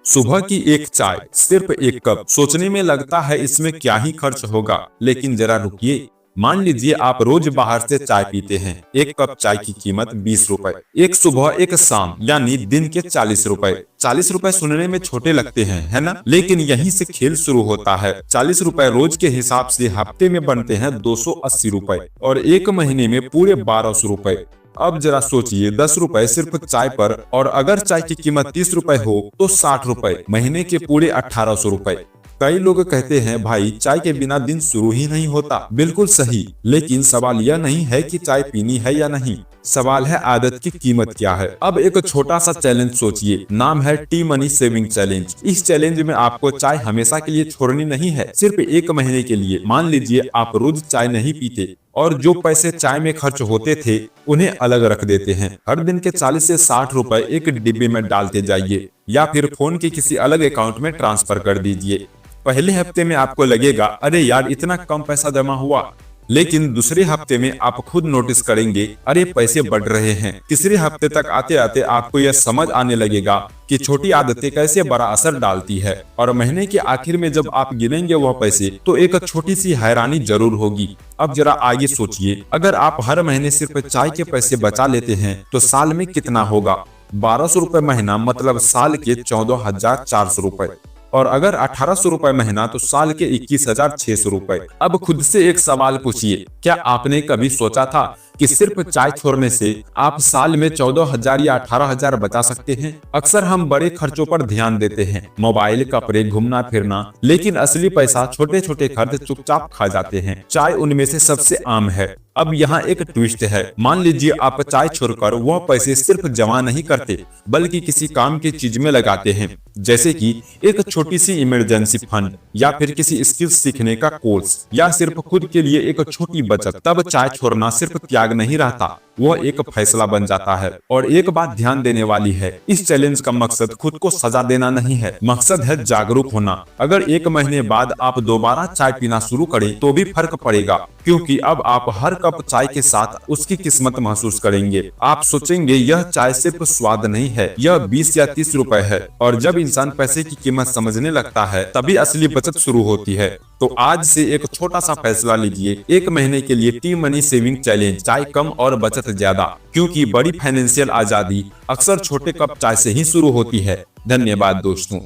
सुबह की एक चाय, सिर्फ एक कप। सोचने में लगता है इसमें क्या ही खर्च होगा, लेकिन जरा रुकिए। मान लीजिए आप रोज बाहर से चाय पीते हैं। एक कप चाय की कीमत 20 रुपए। एक सुबह एक शाम यानी दिन के 40 रुपए। 40 रुपए सुनने में छोटे लगते हैं, है ना? लेकिन यहीं से खेल शुरू होता है। 40 रुपए रोज के हिसाब से हफ्ते में बनते हैं 280 रुपए और एक महीने में पूरे 1200 रुपए। अब जरा सोचिए, 10 रुपए सिर्फ चाय पर, और अगर चाय की कीमत 30 रुपए हो तो 60 रुपए, महीने के पूरे 1800 रुपए। कई लोग कहते हैं भाई चाय के बिना दिन शुरू ही नहीं होता। बिल्कुल सही, लेकिन सवाल यह नहीं है कि चाय पीनी है या नहीं, सवाल है आदत की कीमत क्या है। अब एक छोटा सा चैलेंज सोचिए, नाम है टी मनी सेविंग चैलेंज। इस चैलेंज में आपको चाय हमेशा के लिए छोड़नी नहीं है, सिर्फ एक महीने के लिए। मान लीजिए आप रोज चाय नहीं पीते और जो पैसे चाय में खर्च होते थे उन्हें अलग रख देते हैं। हर दिन के 40 से 60 रुपए एक डिब्बे में डालते जाइए या फिर फोन के किसी अलग अकाउंट में ट्रांसफर कर दीजिए। पहले हफ्ते में आपको लगेगा अरे यार इतना कम पैसा जमा हुआ, लेकिन दूसरे हफ्ते में आप खुद नोटिस करेंगे अरे पैसे बढ़ रहे हैं। तीसरे हफ्ते तक आते आते आपको यह समझ आने लगेगा कि छोटी आदतें कैसे बड़ा असर डालती है, और महीने के आखिर में जब आप गिनेंगे वह पैसे तो एक छोटी सी हैरानी जरूर होगी। अब जरा आगे सोचिए, अगर आप हर महीने सिर्फ चाय के पैसे बचा लेते हैं तो साल में कितना होगा? 1200 रुपए महीना, मतलब साल के 14,400 रुपए। और अगर 1800 रुपए महीना तो साल के 21,600 रुपए। अब खुद से एक सवाल पूछिए, क्या आपने कभी सोचा था कि सिर्फ चाय छोड़ने से आप साल में 14,000 या 18,000 बचा सकते हैं? अक्सर हम बड़े खर्चों पर ध्यान देते हैं, मोबाइल, कपड़े, घूमना फिरना, लेकिन असली पैसा छोटे छोटे खर्च चुपचाप खा जाते हैं। चाय उनमें से सबसे आम है। अब यहाँ एक ट्विस्ट है, मान लीजिए आप चाय छोड़कर वह पैसे सिर्फ जमा नहीं करते बल्कि किसी काम की चीज में लगाते हैं, जैसे कि एक छोटी सी इमरजेंसी फंड या फिर किसी स्किल सीखने का कोर्स या सिर्फ खुद के लिए एक छोटी बचत। तब चाय छोड़ना सिर्फ त्याग नहीं रहता, वह एक फैसला बन जाता है। और एक बात ध्यान देने वाली है, इस चैलेंज का मकसद खुद को सजा देना नहीं है, मकसद है जागरूक होना। अगर एक महीने बाद आप दोबारा चाय पीना शुरू करें तो भी फर्क पड़ेगा, क्योंकि अब आप हर कप चाय के साथ उसकी किस्मत महसूस करेंगे। आप सोचेंगे यह चाय सिर्फ स्वाद नहीं है, यह 20 या 30 रुपए है। और जब इंसान पैसे की कीमत समझने लगता है तभी असली बचत शुरू होती है। तो आज से एक छोटा सा फैसला लीजिए, एक महीने के लिए टी मनी सेविंग चैलेंज, चाय कम और बचत ज्यादा, क्योंकि बड़ी फाइनेंशियल आजादी अक्सर छोटे कप चाय से ही शुरू होती है। धन्यवाद दोस्तों।